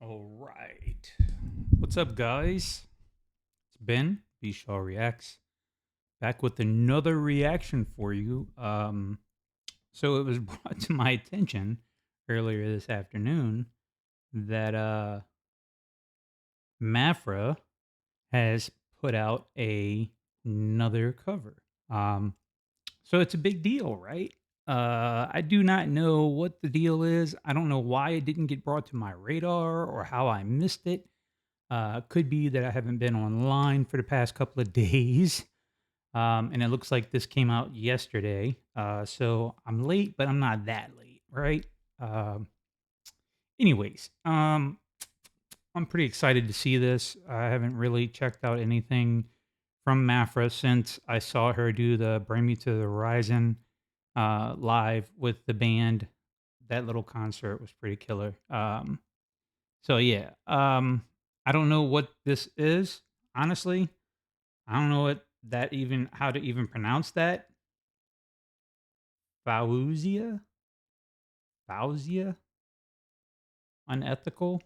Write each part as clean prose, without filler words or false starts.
All right. What's up, guys? It's Ben, bShawReacts, back with another reaction for you. So it was brought to my attention earlier this afternoon that Maphra has put out another cover. Um, so it's a big deal, right? I do not know what the deal is. I don't know why it didn't get brought to my radar or how I missed it. Could be that I haven't been online for the past couple of days. And it looks like this came out yesterday. So I'm late, but I'm not that late, right? Um, anyways, I'm pretty excited to see this. I haven't really checked out anything from Maphra since I saw her do the Bring Me to the Horizon live with the band. That little concert was pretty killer. So I don't know what this is. Honestly, I don't know what that even how to even pronounce that. Faouzia, Faouzia Unethical.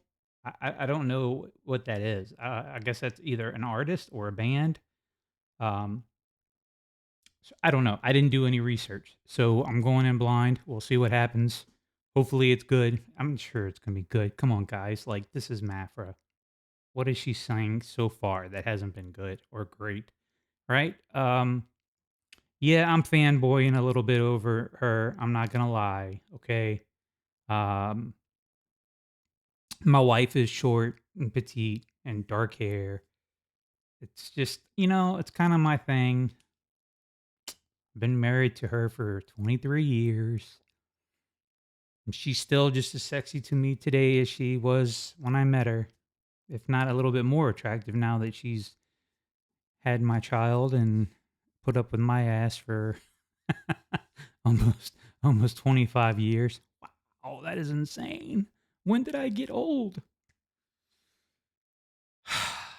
I don't know what that is. I guess that's either an artist or a band. Um, so I don't know. I didn't do any research, so I'm going in blind. We'll see what happens. Hopefully, it's good. I'm sure it's gonna be good. Come on, guys! Like this is Maphra. What is she saying so far that hasn't been good or great? Right? Yeah, I'm fanboying a little bit over her. I'm not gonna lie. Okay. Um, my wife is short and petite and dark hair. It's just, it's kind of my thing. Been married to her for 23 years, and she's still just as sexy to me today as she was when I met her, if not a little bit more attractive now that she's had my child and put up with my ass for almost almost 25 years. Wow, that is insane. When did I get old?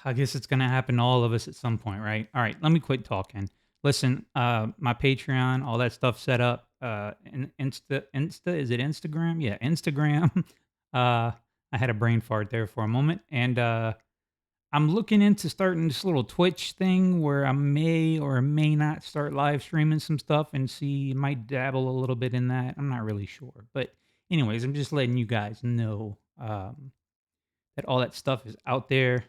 I guess it's gonna happen to all of us at some point, right? All right, let me quit talking. Listen, my Patreon, all that stuff set up. Insta, is it Instagram? Yeah, Instagram. I had a brain fart there for a moment, and I'm looking into starting this little Twitch thing where I may or may not start live streaming some stuff and see, might dabble a little bit in that. I'm not really sure. But, anyways, I'm just letting you guys know that all that stuff is out there.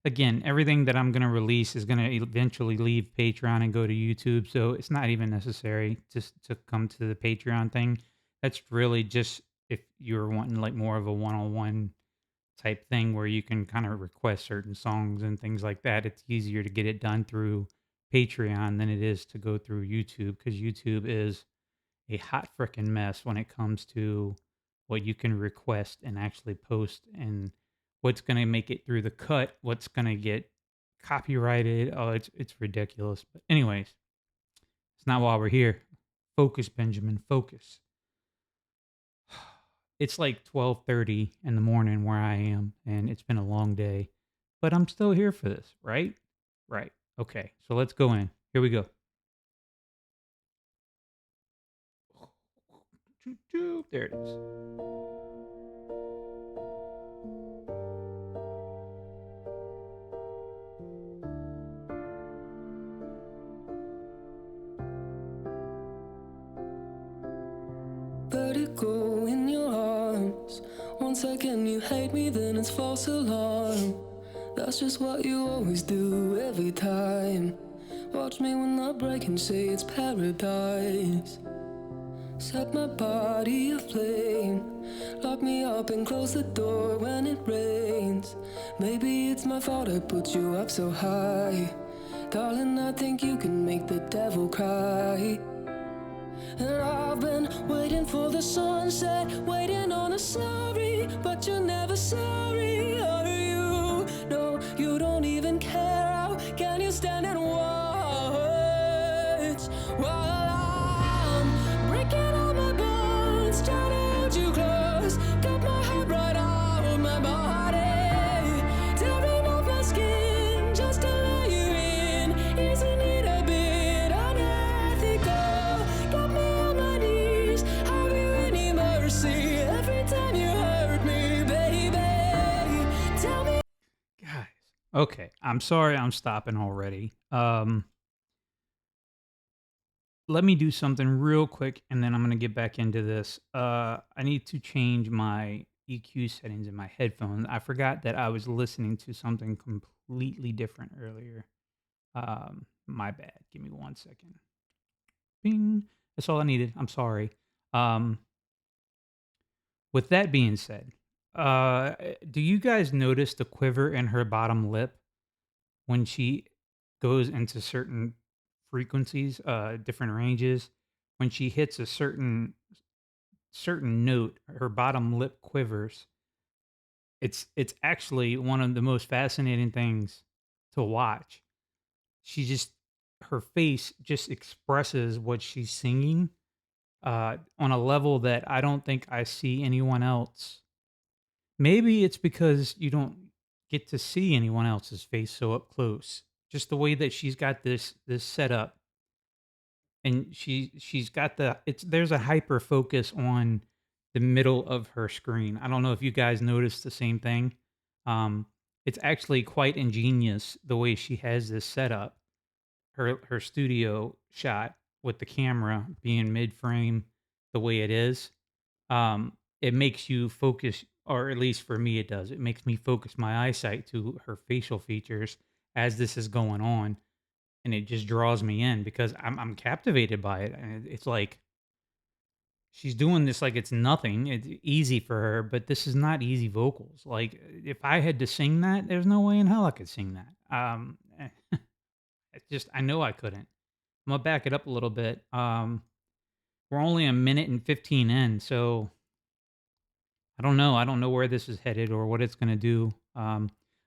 Again, everything that I'm going to release is going to eventually leave Patreon and go to YouTube. So it's not even necessary to come to the Patreon thing. That's really just if you're wanting like more of a one on one type thing where you can kind of request certain songs and things like that. It's easier to get it done through Patreon than it is to go through YouTube because YouTube is a hot freaking mess when it comes to what you can request and actually post and what's going to make it through the cut, what's going to get copyrighted. Oh, it's ridiculous. But anyways, it's not why we're here. Focus, Benjamin, focus. It's like 12:30 in the morning where I am, and it's been a long day, but I'm still here for this, right? Right. Okay. So let's go in. Here we go. There it is. Vertigo in your arms. One second you hate me, then it's false alarm. That's just what you always do every time. Watch me when I break and say it's paradise. Set my body aflame. Lock me up and close the door when it rains. Maybe it's my fault I put you up so high. Darling, I think you can make the devil cry. And I've been waiting for the sunset, waiting on a sorry, but you're never sorry, are you? No, you don't even care. How can you stand and watch while I'm breaking all my bones, trying to hold you close? Got my heart right out of my body, tearing off my skin just to let you in. Isn't it a bit unethical? Got me on my knees, have you any mercy? Every time you hurt me, Okay, I'm sorry I'm stopping already. Let me do something real quick and then I'm gonna get back into this. I need to change my EQ settings in my headphones. I forgot that I was listening to something completely different earlier. My bad. Give me 1 second. Bing. That's all I needed. I'm sorry. Um, with that being said, do you guys notice the quiver in her bottom lip when she goes into certain frequencies, different ranges? When she hits a certain note, her bottom lip quivers. It's actually one of the most fascinating things to watch. She just her face just expresses what she's singing on a level that I don't think I see anyone else. Maybe it's because you don't get to see anyone else's face so up close. Just the way that she's got this set up, and she's got it's there's a hyper focus on the middle of her screen. I don't know if you guys noticed the same thing. Um, it's actually quite ingenious the way she has this set up. Her studio shot with the camera being mid frame the way it is, it makes you focus, or at least for me, it does. It makes me focus my eyesight to her facial features as this is going on, and it just draws me in because I'm captivated by it. And it's like she's doing this like it's nothing. It's easy for her, but this is not easy vocals. Like if I had to sing that, there's no way in hell I could sing that. It's just I know I couldn't. I'm gonna back it up a little bit. We're only a minute and 15 in, so I don't know. I don't know where this is headed or what it's gonna do.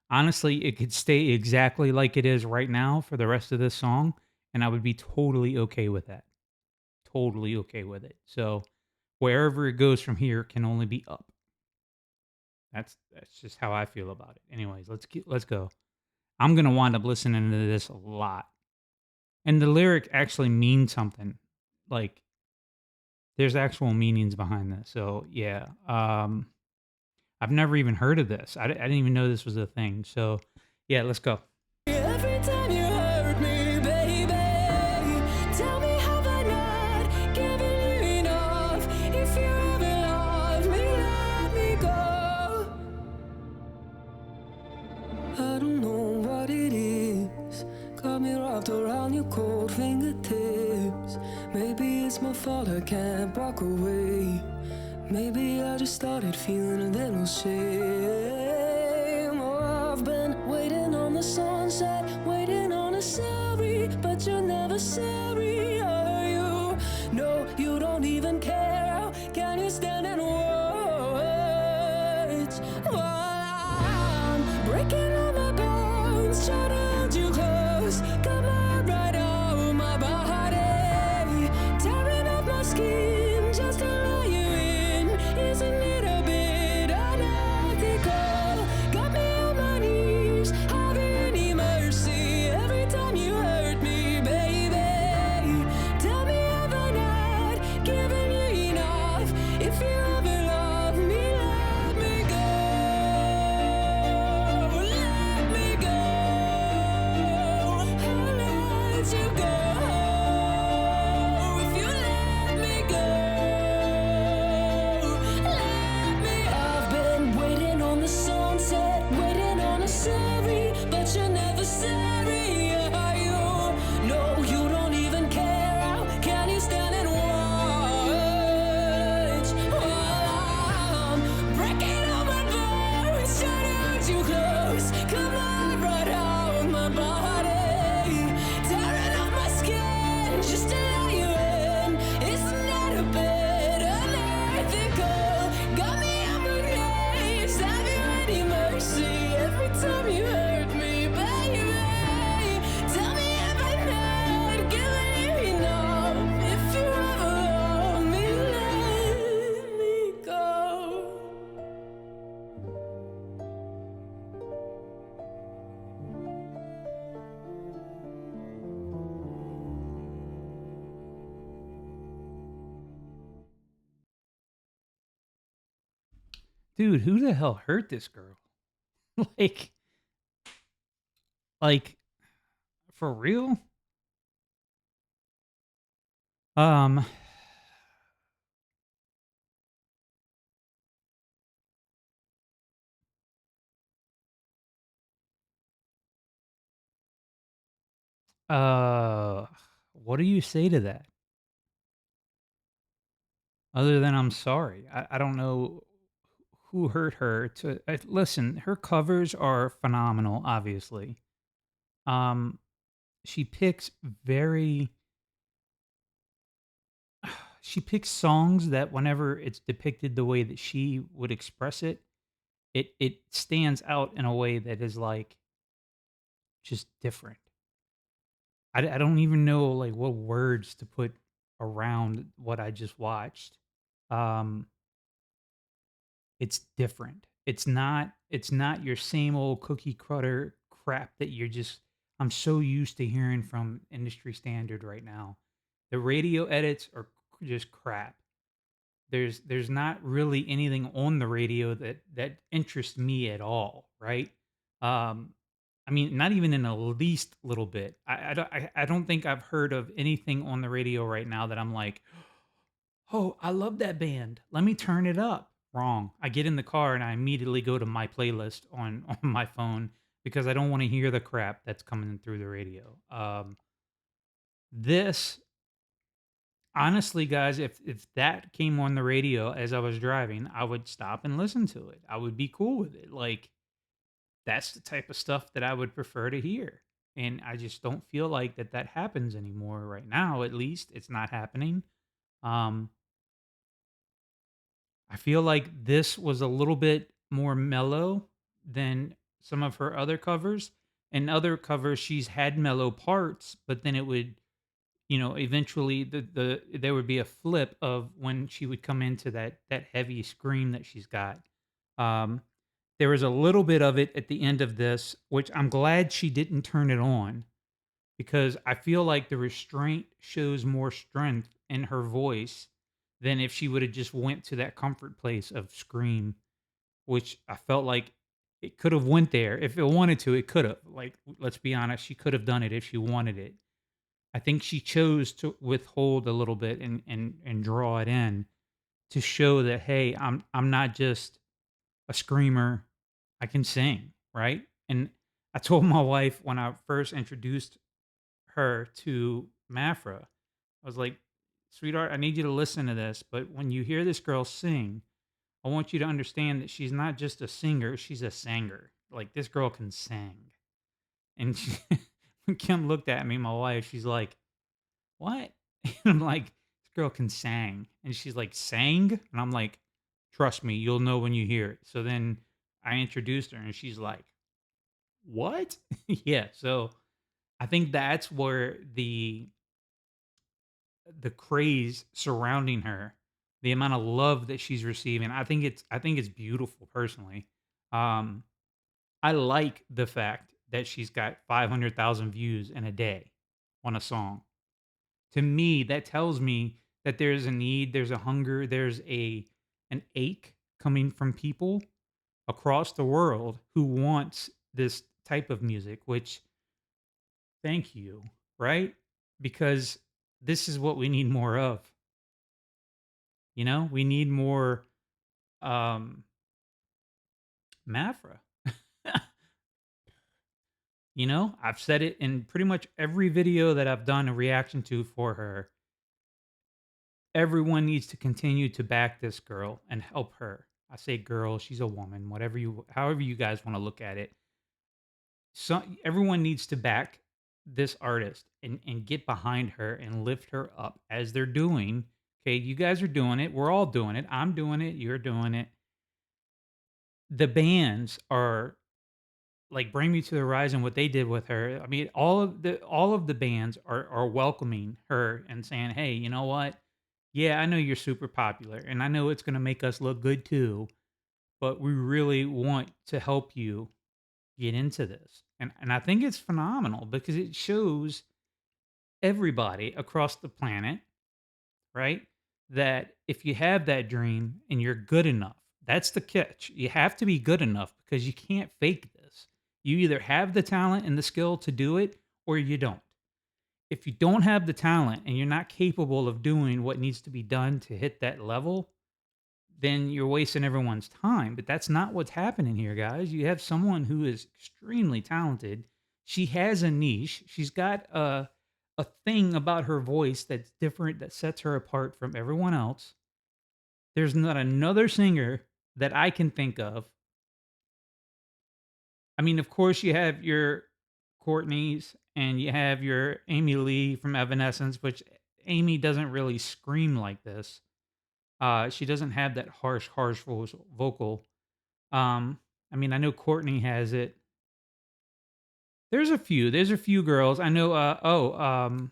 Honestly, it could stay exactly like it is right now for the rest of this song, and I would be totally okay with that. Totally okay with it. So wherever it goes from here can only be up. That's just how I feel about it. Anyways, let's go. I'm gonna wind up listening to this a lot, and the lyric actually means something. Like there's actual meanings behind this. So yeah. I've never even heard of this. I didn't even know this was a thing. So, yeah, let's go. Every time you hurt me, baby, tell me have I not given you enough? If you ever love me, let me go. I don't know what it is, got me wrapped around your cold fingertips. Maybe it's my fault I can't walk away. Maybe I just started feeling a little shame. Oh, I've been waiting on the sunset, waiting on a sorry, but you're never sorry, are you? No, you don't even care. How can you stand and watch while I'm breaking all my bones, trying to hold you close? Come on, right out my body, tearing off my skin just to let you in. Isn't it a bit unethical? Got me on my knees, have any mercy every time you hurt me, baby. Tell me have I not given you enough? If you ever love me, let me go. Let me go. I'll let you go. If you let me go, let me. I've been waiting on the sunset, waiting on a sorry, but you're never sorry, are you? No, you don't even care. How can you stand and watch while I'm breaking all my bones, trying to hold you close? Come on, right out my body, tearing off my skin just to let you in. It's not a bit unethical. Got me on my knees, have you any mercy every time you hurt me, baby? Tell me have I not given you enough? If you ever love me, let me go. Dude, who the hell hurt this girl? Like, Like, for real? Um, uh, what do you say to that? Other than I'm sorry. I don't know who hurt her to listen, her covers are phenomenal, obviously. Um, she picks very she picks songs that whenever it's depicted the way that she would express it, it stands out in a way that is like just different. I don't even know like what words to put around what I just watched. Um, it's different. It's not your same old cookie cutter crap that you're just I'm so used to hearing from industry standard right now. The radio edits are just crap. There's not really anything on the radio that interests me at all, right? Um, I mean, not even in the least little bit. I don't think I've heard of anything on the radio right now that I'm like, "Oh, I love that band. Let me turn it up." Wrong. I get in the car and I immediately go to my playlist on on my phone because I don't wanna hear the crap that's coming through the radio. This honestly, guys, if that came on the radio as I was driving, I would stop and listen to it. I would be cool with it. Like, that's the type of stuff that I would prefer to hear, and I just don't feel like that happens anymore right now, at least, it's not happening. Um I feel like this was a little bit more mellow than some of her other covers. In other covers, she's had mellow parts, but then it would, eventually there would be a flip of when she would come into that heavy scream that she's got. Um, there was a little bit of it at the end of this, which I'm glad she didn't turn it on because I feel like the restraint shows more strength in her voice than if she would have just went to that comfort place of scream, which I felt like it could have went there. If it wanted to, it could have. Like, let's be honest, she could have done it if she wanted it. I think she chose to withhold a little bit and draw it in to show that, hey, I'm not just a screamer. I can sing, right? And I told my wife when I first introduced her to Maphra. I was like, "Sweetheart, I need you to listen to this, but when you hear this girl sing, I want you to understand that she's not just a singer, she's a singer. Like, this girl can sing." And she, when Kim looked at me, my wife, she's like, "What?" And I'm like, "This girl can sing." And she's like, "Sang?" And I'm like, "Trust me, you'll know when you hear it." So then I introduced her and she's like, "What?" Yeah, so I think that's where the craze surrounding her, the amount of love that she's receiving, I think it's beautiful personally. Um, I like the fact that she's got 500,000 views in a day on a song. To me, that tells me that there's a need, there's a hunger, there's an ache coming from people across the world who wants this type of music, which thank you, right? Because this is what we need more of. We need more um Maphra. I've said it in pretty much every video that I've done a reaction to for her. Everyone needs to continue to back this girl and help her. I say girl, she's a woman, however you guys want to look at it. So everyone needs to back this artist and get behind her and lift her up as they're doing. Okay, you guys are doing it. We're all doing it. I'm doing it. You're doing it. The bands are like Bring Me to the Horizon, what they did with her. I mean, all of the bands are welcoming her and saying, "Hey, you know what? Yeah, I know you're super popular, and I know it's going to make us look good too, but we really want to help you get into this." And I think it's phenomenal because it shows everybody across the planet, right? That if you have that dream and you're good enough, that's the catch. You have to be good enough because you can't fake this. You either have the talent and the skill to do it or you don't. If you don't have the talent and you're not capable of doing what needs to be done to hit that level, then you're wasting everyone's time. But that's not what's happening here, guys. You have someone who is extremely talented. She has a niche. She's got a thing about her voice that's different that sets her apart from everyone else. There's not another singer that I can think of. I mean, of course, you have your Courtney's and you have your Amy Lee from Evanescence, which Amy doesn't really scream like this. She doesn't have that harsh vocal. I mean, I know Courtney has it. There's a few girls. I know,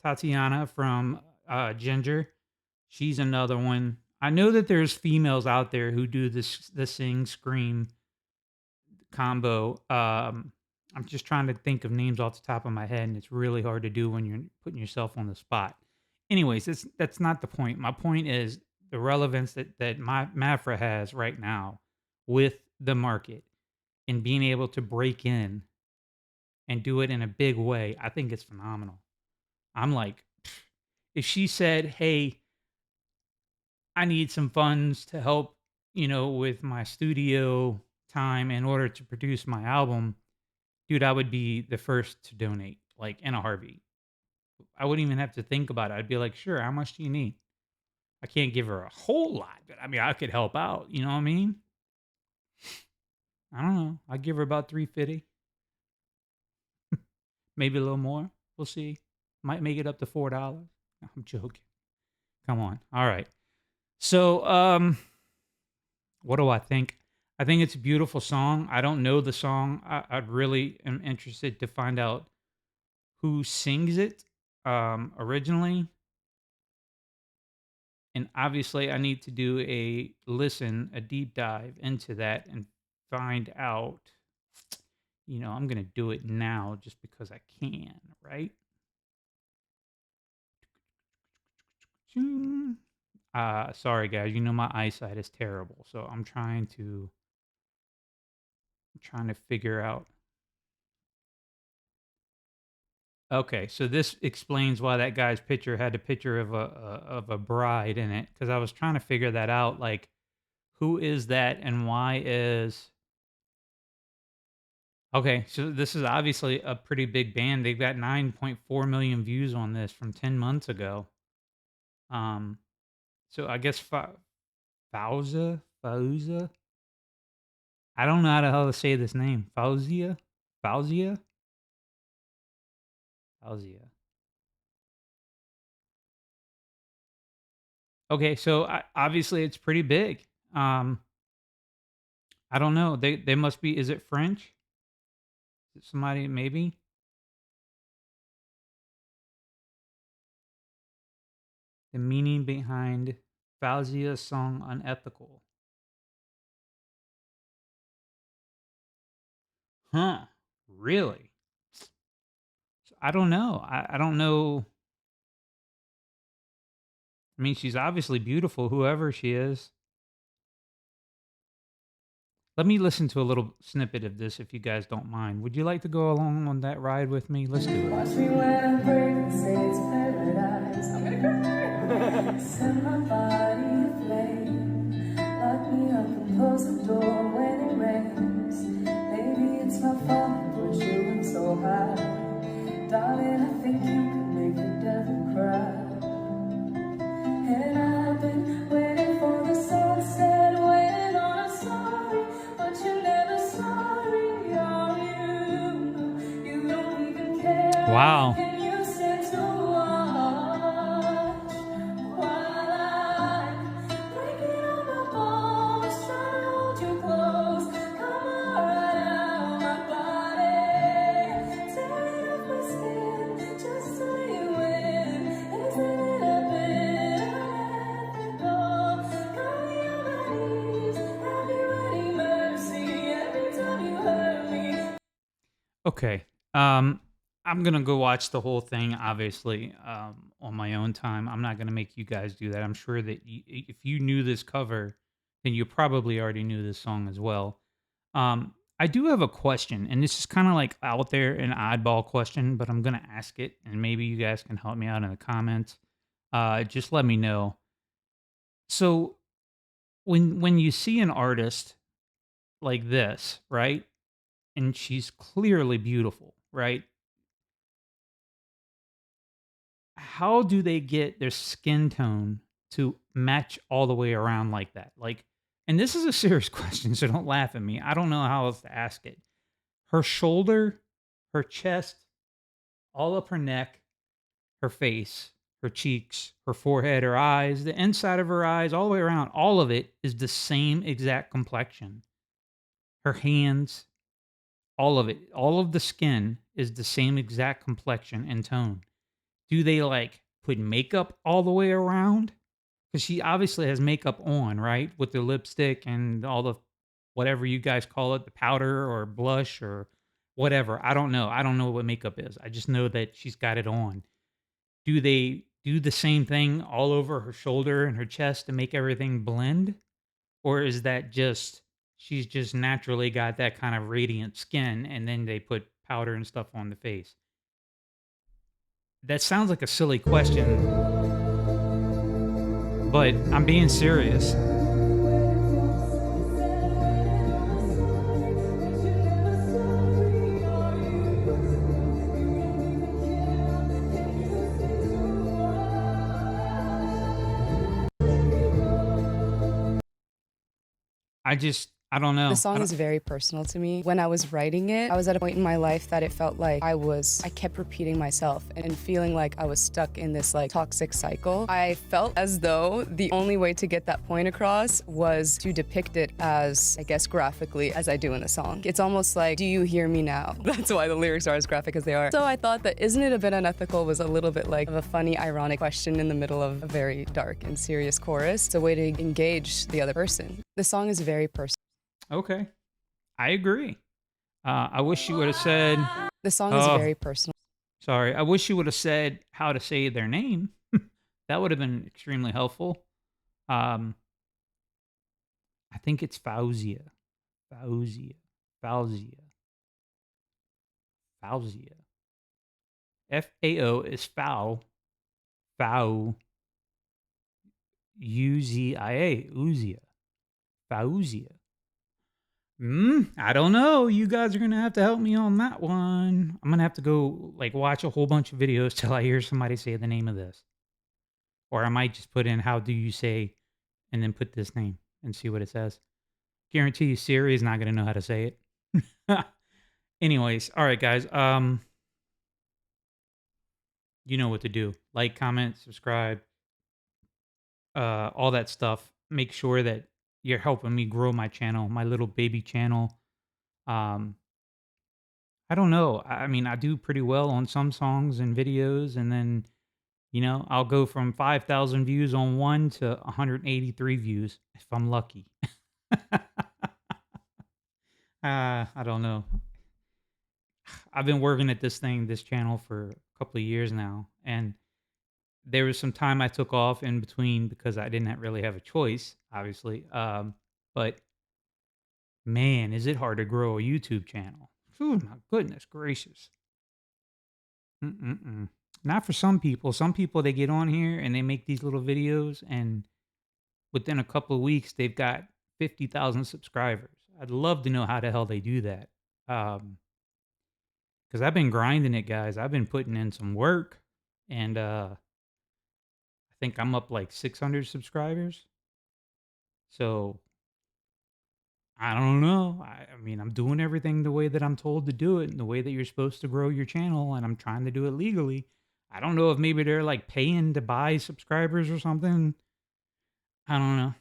Tatiana from Ginger. She's another one. I know that there's females out there who do the sing scream combo. I'm just trying to think of names off the top of my head, and it's really hard to do when you're putting yourself on the spot. Anyways, that's not the point. My point is the relevance that my Maphra has right now with the market and being able to break in and do it in a big way. I think it's phenomenal. I'm like, if she said, "Hey, I need some funds to help, with my studio time in order to produce my album," dude, I would be the first to donate, like in a heartbeat. I wouldn't even have to think about it. I'd be like, sure, how much do you need? I can't give her a whole lot, but I mean, I could help out. You know what I mean? I don't know. I'd give her about 350, maybe a little more. We'll see. Might make it up to $4. No, I'm joking. Come on. All right. So, what do I think? I think it's a beautiful song. I don't know the song. I really am interested to find out who sings it originally. And obviously, I need to do a deep dive into that and find out. I'm going to do it now just because I can, right? Sorry guys, my eyesight is terrible, so I'm trying to figure out. Okay, so this explains why that guy's picture had a picture of a bride in it, because I was trying to figure that out, like who is that and why is. Okay, so this is obviously a pretty big band. They've got 9.4 million views on this from 10 months ago. Um, so I guess Faouzia. I don't know how the hell to say this name. Faouzia, Faouzia. Okay, so obviously it's pretty big. Um, I don't know. They must be. Is it French? Is it somebody maybe? The meaning behind Fauzia's song "Unethical." Huh? Really? So I don't know. I don't know. I mean, she's obviously beautiful, whoever she is. Let me listen to a little snippet of this if you guys don't mind. Would you like to go along on that ride with me? Let's do it. Watch me when I break and say it's paradise. I'm gonna cry. Set my body aflame. Lock me up and close the door when it rains. Maybe it's my fault I put you in so high. Darling, I think you could make the devil cry. And I've been waiting for the sunset, waiting on a sorry, but you never sorry. Are you? You don't even care. Wow. And you said to watch while I'm breaking all my bones, trying to hold you close. Come on right out my body, tearing off my skin just so you win. Isn't it a bit unethical? Got me on my knees, have you any mercy every time you hurt me? Okay. I'm gonna go watch the whole thing, obviously, on my own time. I'm not gonna make you guys do that. I'm sure that if you knew this cover, then you probably already knew this song as well. I do have a question, and this is kind of like out there, an oddball question, but I'm gonna ask it, and maybe you guys can help me out in the comments. Just let me know. So when you see an artist like this, right, and she's clearly beautiful, right? How do they get their skin tone to match all the way around like that? Like, and this is a serious question, so don't laugh at me. I don't know how else to ask it. Her shoulder, her chest, all up her neck, her face, her cheeks, her forehead, her eyes, the inside of her eyes, all the way around, all of it is the same exact complexion. Her hands, all of it, all of the skin is the same exact complexion and tone. Do they like put makeup all the way around? Because she obviously has makeup on, right? With the lipstick and all the whatever you guys call it, the powder or blush or whatever. I don't know. I don't know what makeup is. I just know that she's got it on. Do they do the same thing all over her shoulder and her chest to make everything blend? Or is that just she's just naturally got that kind of radiant skin and then they put powder and stuff on the face? That sounds like a silly question, but I'm being serious. I don't The know. I song don't is very personal to me. When I was writing it, I was at a point in my life that it felt like I kept repeating myself and feeling like I was stuck in this like toxic cycle. I felt as though the only way to get that point across was to depict it as, I guess, graphically as I do in the song. It's almost like, do you hear me now? That's why the lyrics are as graphic as they are. So I thought that Isn't It a Bit Unethical was a little bit like of a funny, ironic question in the middle of a very dark and serious chorus. It's a way to engage the other person. The song is very personal. Okay. I agree. I wish you would have said, The song is oh, very personal. sorry. I wish you would have said how to say their name. That would have been extremely helpful. Um, I think it's Faouzia. Faouzia. Faouzia. Faouzia. FAO is foul. Fao. Uzia. Uzia. Faouzia. I don't know. You guys are gonna have to help me on that one. I'm gonna have to go like watch a whole bunch of videos till I hear somebody say the name of this. Or I might just put in how do you say and then put this name and see what it says. Guarantee you Siri is not gonna know how to say it. Anyways, all right guys. You know what to do. Like, comment, subscribe, all that stuff. Make sure that you're helping me grow my channel, my little baby channel. Um, I don't know. I mean, I do pretty well on some songs and videos, and then I'll go from 5,000 views on one to 183 views if I'm lucky. I don't know. I've been working at this channel for a couple of years now, and there was some time I took off in between because I didn't really have a choice, obviously. But man, is it hard to grow a YouTube channel? Oh my goodness gracious! Mm-mm-mm. Not for some people. Some people they get on here and they make these little videos, and within a couple of weeks they've got 50,000 subscribers. I'd love to know how the hell they do that. Because I've been grinding it, guys. I've been putting in some work, and I think I'm up like 600 subscribers. So I don't know. I mean, I'm doing everything the way that I'm told to do it and the way that you're supposed to grow your channel, and I'm trying to do it legally. I don't know if maybe they're like paying to buy subscribers or something. I don't know.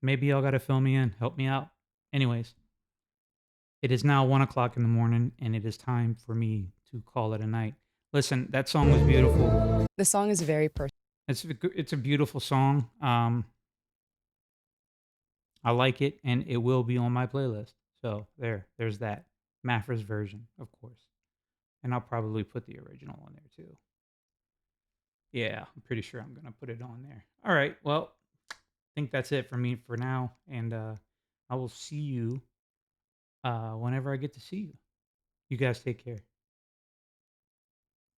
Maybe y'all got to fill me in, help me out. Anyways, it is now 1 o'clock in the morning, and it is time for me to call it a night. Listen, that song was beautiful. The song is very personal. It's a beautiful song. I like it, and it will be on my playlist. So there's that Maphra's version, of course, and I'll probably put the original on there too. Yeah, I'm pretty sure I'm gonna put it on there. All right, well, I think that's it for me for now, and I will see you whenever I get to see you. You guys take care.